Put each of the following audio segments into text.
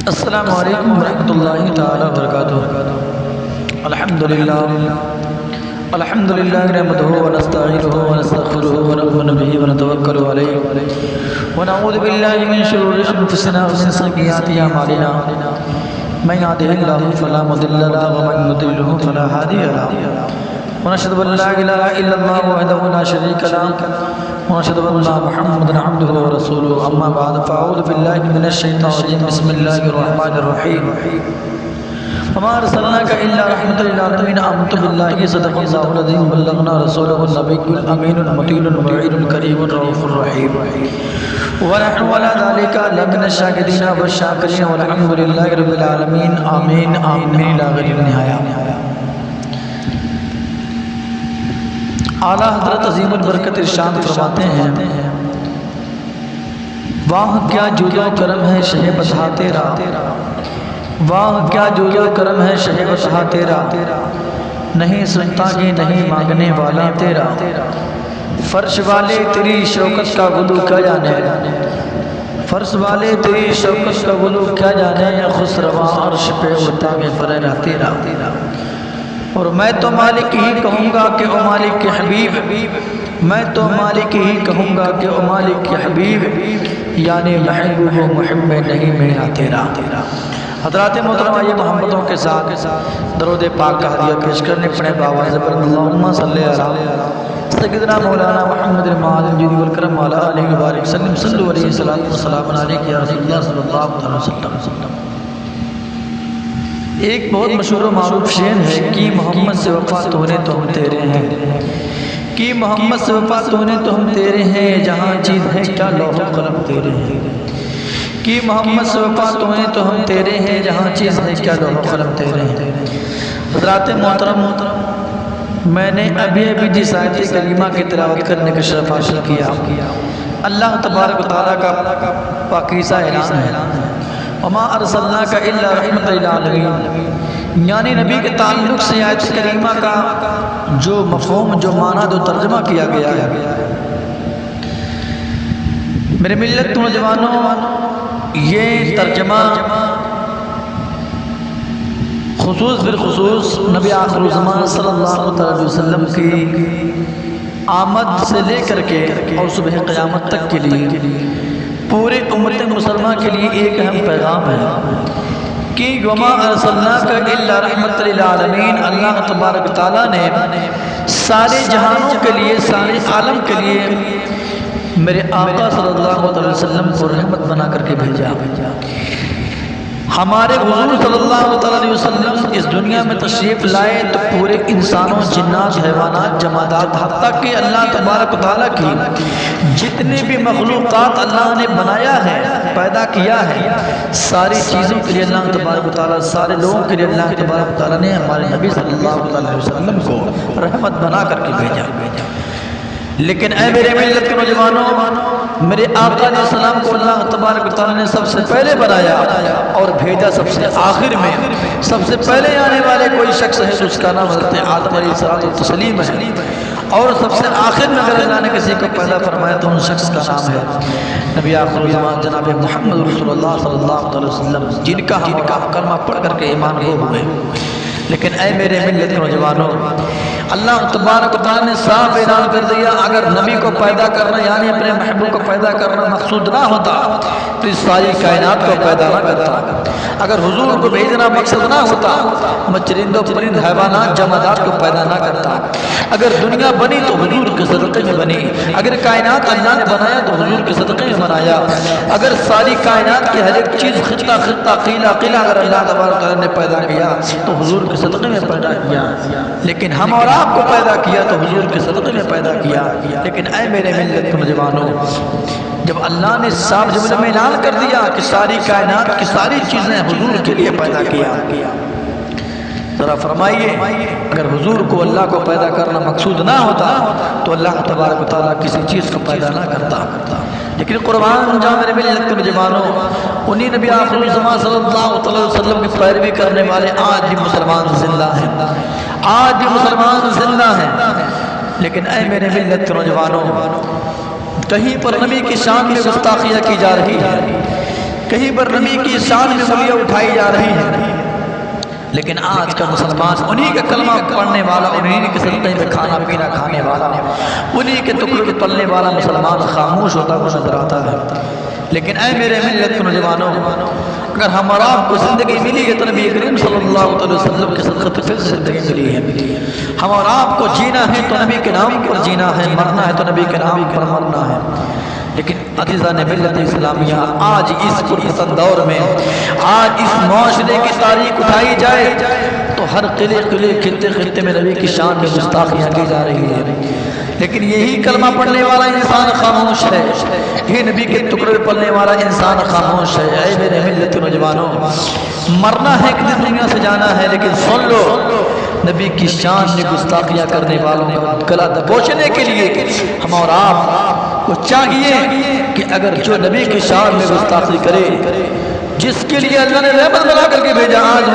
السلام علیکم ورحمۃ اللہ تعالی وبرکاتہ۔ الحمدللہ نحمدہ ونستعینہ ونستغفرہ ونؤمن بہ ونتوکل علیہ ونعوذ باللہ من شرور انفسنا ومن سیئات اعمالنا من یهده اللہ فلا مضل له ومن یضلل فلا ہادی له ونشهد ان لا الہ الا اللہ وحدہ لا شریک له ونشهد ان محمدا عبده ورسوله اما بعد فاعوذ باللہ من الشیطان الرجیم بسم اللہ الرحمن الرحیم وما ارسلناک الا رحمۃ للعالمین آمنت باللہ صدق اللہ العظیم بلغنا رسولہ النبی الامین المطیع الموعد الکریم الرؤوف الرحیم ونحن على ذلك لمن الشاکرین والشاکرین والحمد للہ رب العالمین آمین آمین الی غیر النہایہ۔ اعلیٰ حضرت عظیم البرکت ارشاد فرماتے ہیں، واہ کیا جود و کرم ہے شہ بطحہ تیرا، واہ کیا جود و کرم ہے شہ بطحہ تیرا، نہیں سنتا کہ نہیں مانگنے والا تیرا، فرش والے تیری شوکت کا غلو کیا جانے، فرش والے تیری شوکت کا غلو کیا جانے، خسرواں عرش پہ اڑتا میں فرح تیرا۔ اور میں تو مالک ہی کہوں گا کہ او مالک کے حبیب، میں تو مالک ہی کہوں گا کہ او مالک کے حبیب، یعنی محبوب و محب نہیں میرا تیرا۔ حضرات محترم آئیے محمدوں کے ساتھ درود پاک کا ہدیہ پیش کرنے پڑے باواز پر اللہم صلی علی سیدنا مولانا محمد المعظم جی والکرم علی آلہ وآلہ وسلم صلو علیہ وسلم علیہ یا رسول اللہ صلی اللہ علیہ وسلم۔ ایک بہت مشہور و معروف شعر ہے کہ محمد سے وفا تو نے تو ہم تیرے ہیں، کہ محمد سے وفا تو نے تو ہم تیرے ہیں، جہاں چیز ہے کیا لوح و قلم تیرے ہیں، کہ محمد سے وفا تو نے تو ہم تیرے ہیں، جہاں چیز ہے کیا لوح و قلم تیرے ہیں۔ حضرات محترم، میں نے ابھی جس آیت کریمہ کی تلاوت کرنے کا شرف حاصل کیا، اللہ تبارک و تعالیٰ کا پاکیزہ اعلان ہے، وما ارسلناک الا رحمۃ للعالمین، یعنی نبی کے تعلق سے آیت کریمہ کا جو مفہوم، جو معنی، جو ترجمہ کیا گیا ہے، میرے ملت نوجوانوں، یہ ترجمہ خصوص بالخصوص نبی آخر الزمان صلی اللہ علیہ وسلم کی آمد سے لے کر کے اور صبح قیامت تک کے لیے پورے امت مسلمہ کے لیے ایک اہم پیغام ہے کہ وما ارسلناک الا رحمۃ للعالمین، اللہ تبارک تعالیٰ نے سارے جہانوں کے لیے، سارے عالم کے لیے میرے آقا صلی اللہ علیہ وسلم کو رحمت بنا کر کے بھیجا۔ ہمارے حضور صلی اللہ علیہ وسلم اس دنیا میں تشریف لائے تو پورے انسانوں، جنات، حیوانات، جمادات، حتیٰ کہ اللہ تبارک و تعالیٰ کی جتنے بھی مخلوقات اللہ نے بنایا ہے، پیدا کیا ہے، ساری چیزوں کے لیے اللہ تبارک و تعالیٰ، سارے لوگوں کے لیے اللہ تبارک و تعالیٰ نے ہمارے نبی صلی اللہ علیہ وسلم کو رحمت بنا کر کے بھیجا۔ لیکن اے میرے ملت کے نوجوانوں، میرے آقا علیہ السلام کو اللہ تبارک و تعالیٰ نے سب سے پہلے بنایا اور بھیجا سب سے آخر میں۔ سب سے پہلے آنے والے کوئی شخص ہے اس کا نام حضرت آدم علیہ السلام ہے، اور سب سے آخر میں اگر اللہ نے کسی کو پیدا فرمایا تو ان شخص کا نام ہے نبی آخر الزمان جناب محمد رسول اللہ صلی اللہ علیہ وسلم، جن کا ہم کلمہ پڑھ کر کے ایمان گو ہوئے۔ لیکن اے میرے ملت نوجوانوں، اللہ تبارک و تعالیٰ نے صاف اعلان کر دیا، اگر نبی کو پیدا کرنا یعنی اپنے محبوب کو پیدا کرنا مقصود نہ ہوتا تو اس ساری کائنات کو پیدا نہ کرتا۔ اگر حضور کو بھیجنا مقصد نہ ہوتا، چرندوں، پرند، حیوانات، جمادات کو پیدا نہ کرتا۔ اگر دنیا بنی تو حضور کے صدقے میں بنی، اگر کائنات اللہ نے بنایا تو حضور کے صدقے میں بنایا، اگر ساری کائنات کی ہر ایک چیز خطہ خطہ، قیلہ قیلہ اگر اللہ تبارک و تعالیٰ نے پیدا کیا تو حضور کے صدقے میں پیدا کیا۔ لیکن ہم اور آپ کو پیدا کیا تو حضور کے صدقے میں پیدا کیا۔ لیکن اے میرے ملت کے نوجوانوں، جب اللہ نے صاف جملے میں اعلان کر دیا کہ ساری کائنات کی ساری چیزیں حضور کے لیے پیدا کیا، ذرا فرمائیے اگر حضور کو، اللہ کو پیدا کرنا مقصود نہ ہوتا تو اللہ تبارک و تعالیٰ کسی چیز کو پیدا نہ کرتا۔ لیکن قربان جاؤ میرے ملت کے نوجوانوں، انہی نبی آخر الزمان صلی اللہ علیہ وسلم کی پیروی کرنے والے آج بھی مسلمان زندہ ہیں، آج بھی مسلمان زندہ ہیں۔ لیکن اے میرے ملت کے نوجوانوں، کہیں پر نبی کی شان میں گستاخیاں کی جا رہی ہے، کہیں پر نبی کی شان میں انگلیاں اٹھائی جا رہی ہیں، لیکن آج کا مسلمان انہی کا کلمہ پڑھنے والا، انہی کے صدقے میں کھانا پینا کھانے والا، انہی کے ٹکڑے پلنے والا مسلمان خاموش ہوتا ہوا نظر آتا ہے۔ لیکن اے میرے ملت کے نوجوانوں، اگر ہم اور آپ کو زندگی ملی ہے تو نبی کریم صلی اللہ علیہ وسلم کے صدقے پھر سے زندگی ملی ہے۔ ہم اور آپ کو جینا ہے تو نبی کے نام پر جینا ہے، مرنا ہے تو نبی کے نام پر مرنا ہے۔ لیکن عزیزان ملت اسلامیہ، آج اس پرفتن دور میں، آج اس معاشرے کی تاریخ اٹھائی جائے تو ہر قلعے خطے خطے میں نبی کی شان میں گستاخیاں کی جا رہی ہیں، لیکن یہی کلمہ پڑھنے والا انسان خاموش ہے، یہ نبی کے ٹکڑے پڑھنے والا انسان خاموش ہے۔ اے میرے ملت کے نوجوانوں، مرنا ہے کہ دنیا سے جانا ہے، لیکن سن لو، نبی کی شان میں گستاخیاں کرنے والوں کا گلا دبوچنے کے لیے ہم اور آپ کو چاہیے کہ اگر جو نبی کی شان میں گستاخی کرے، جس کے لیے اللہ نے رحمت بنا کر کے بھیجا، آج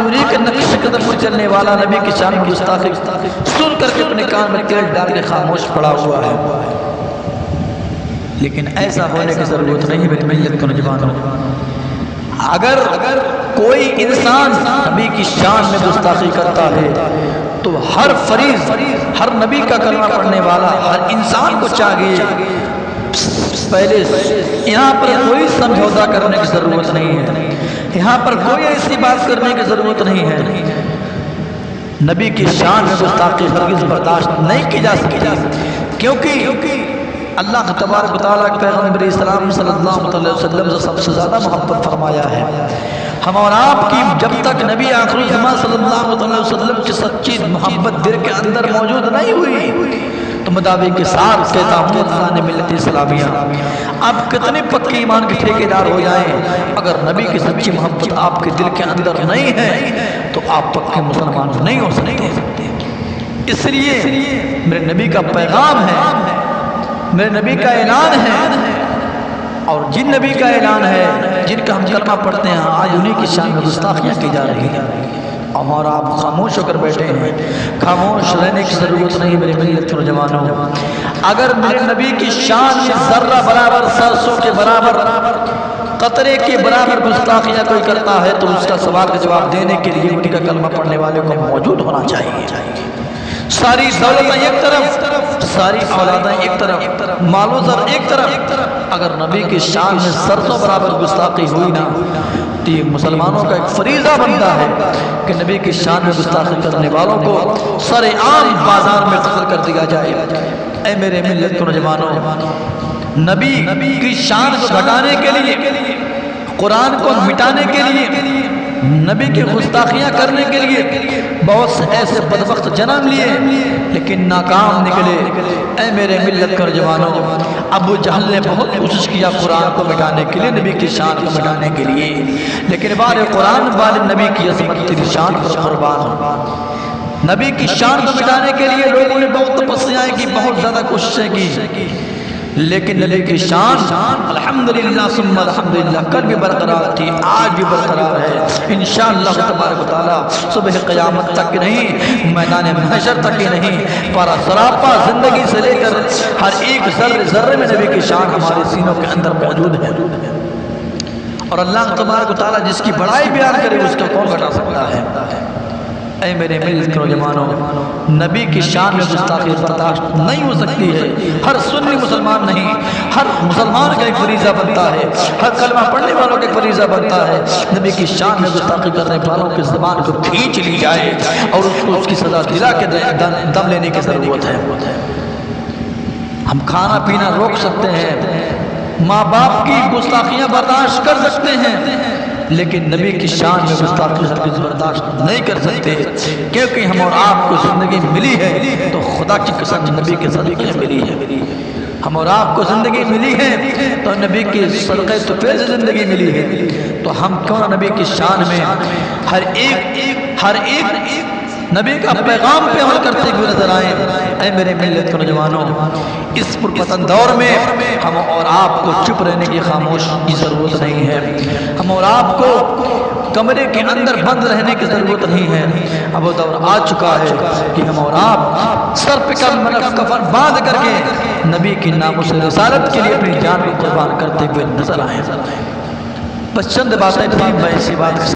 انہی کے نقش قدم پر چلنے والا نبی کی شان میں گستاخی سن کر کے اپنے کان میں تیل ڈال کے خاموش پڑا ہوا ہے۔ لیکن ایسا ہونے کی ضرورت نہیں میری ملت کے نوجوانوں۔ اگر کوئی انسان نبی کی شان میں گستاخی کرتا ہے تو ہر فریض، ہر نبی کا کلمہ پڑھنے والا ہر انسان کو چاہیے، پہلے یہاں پر کوئی سمجھوتا کرنے کی ضرورت نہیں ہے، یہاں پر کوئی ایسی بات کرنے کی ضرورت نہیں ہے۔ نبی کی شان میں گستاخی ہرگز برداشت نہیں کی جا سکتی، کیونکہ اللہ تبارک و تعالیٰ کے پیغمبر اسلام صلی اللہ علیہ وسلم سے سب سے زیادہ محبت فرمایا ہے۔ ہم اور آپ کی جب تک نبی آخر الزمان صلی اللہ علیہ وسلم کی سچی محبت دل کے اندر موجود نہیں ہوئی تو مدعوے کے ساتھ کہتا ہوں اللہ نے ملت اسلامیہ، آپ کتنے پکے ایمان کے ٹھیکیدار ہو جائیں، اگر نبی کی سچی محبت آپ کے دل کے اندر نہیں ہے تو آپ پکے مسلمان نہیں ہو سکتے۔ اس لیے میرے نبی کا پیغام ہے، میرے نبی کا اعلان ہے، اور جن نبی کا اعلان ہے، جن کا ہم کلمہ پڑھتے ہیں، آج انہی کی شان میں گستاخیاں کی جا رہی ہیں، اور آپ خاموش ہو کر بیٹھے ہیں۔ خاموش رہنے کی ضرورت نہیں میرے ملت کے نوجوانوں۔ اگر میرے نبی کی شان میں ذرہ برابر، سرسوں کے برابر، قطرے کے برابر گستاخیاں کوئی کرتا ہے تو اس کا سوال کا جواب دینے کے لیے ان کا کلمہ پڑھنے والے کو موجود ہونا چاہیے۔ ساری دولتیں ایک طرف، ساری اولادیں ایک طرف، مال و زر ایک طرف، اگر نبی کی شان میں سرسوں برابر گستاخی ہوئی نا تو یہ مسلمانوں کا ایک فریضہ بنتا ہے کہ نبی کی شان میں گستاخی کرنے والوں کو سر عام بازار میں قتل کر دیا جائے۔ اے میرے ملت کے نوجوانوں، نبی کی شان کو گھٹانے کے لیے، قرآن کو مٹانے کے لیے، نبی کی گستاخیاں کرنے کے لیے بہت سے ایسے بدبخت جنم لیے لیکن ناکام نکلے۔ اے میرے ملت کے نوجوانوں، ابو جہل نے بہت کوشش کیا قرآن کو مٹانے کے لیے، نبی کی شان کو مٹانے کے لیے، لیکن بار قرآن والے نبی کی عظمت تیری شان پر قربان۔ نبی کی شان کو مٹانے کے لیے لوگوں نے بہت تپسیاں کی، بہت زیادہ کوششیں کی، لیکن نبی کی شان الحمدللہ ثم الحمدللہ کل بھی برقرار تھی، آج بھی برقرار ہے۔ انشاءاللہ تبارک و تعالیٰ صبح قیامت تک نہیں، میدان محشر تک ہی نہیں، پارا سراپا زندگی سے لے کر ہر ایک ذرے ذرے میں نبی کی شان ہمارے سینوں کے اندر موجود ہے، اور اللہ تبارک و تعالیٰ جس کی بڑائی بیان کرے اس کا کون گھٹا سکتا ہے۔ اے میرے ملت کے نوجوانوں، نبی کی شان میں گستاخی برداشت نہیں ہو سکتی ہے۔ ہر سنی مسلمان نہیں، ہر مسلمان کا ایک فریضہ بنتا ہے، ہر کلمہ پڑھنے والوں کا ایک فریضہ بنتا ہے، نبی کی شان میں گستاخی کرنے والوں کی زبان کو کھینچ لی جائے اور اس کو اس کی سزا دلا کے دم لینے کی ضرورت ہے۔ ہم کھانا پینا روک سکتے ہیں، ماں باپ کی گستاخیاں برداشت کر سکتے ہیں، لیکن نبی کی شان میں گستاخی ہرگز برداشت نہیں کر سکتے، کیونکہ ہم اور آپ کو زندگی ملی ہے تو خدا کی قسم نبی کے صدقے ملی ہے۔ ہم اور آپ کو زندگی ملی ہے تو نبی کے صدقے تو پھر زندگی ملی ہے، تو ہم کیوں نہ نبی کی شان میں ہر ایک نبی کا پیغام پہ عمل کرتے ہوئے نظر آئیں۔ اے میرے ملت کے نوجوانوں، اس پرفتن دور میں ہم اور آپ کو چپ رہنے کی خاموش کی ضرورت نہیں ہے، ہم اور آپ کو کمرے کے اندر بند رہنے کی ضرورت نہیں ہے۔ اب وہ دور آ چکا ہے کہ ہم اور آپ سر پہ کفن باندھ کر کے نبی کی ناموس رسالت کے لیے اپنی جان کو قربان کرتے ہوئے نظر آئیں۔ بس چند باتیں تھیں، میں اسی بات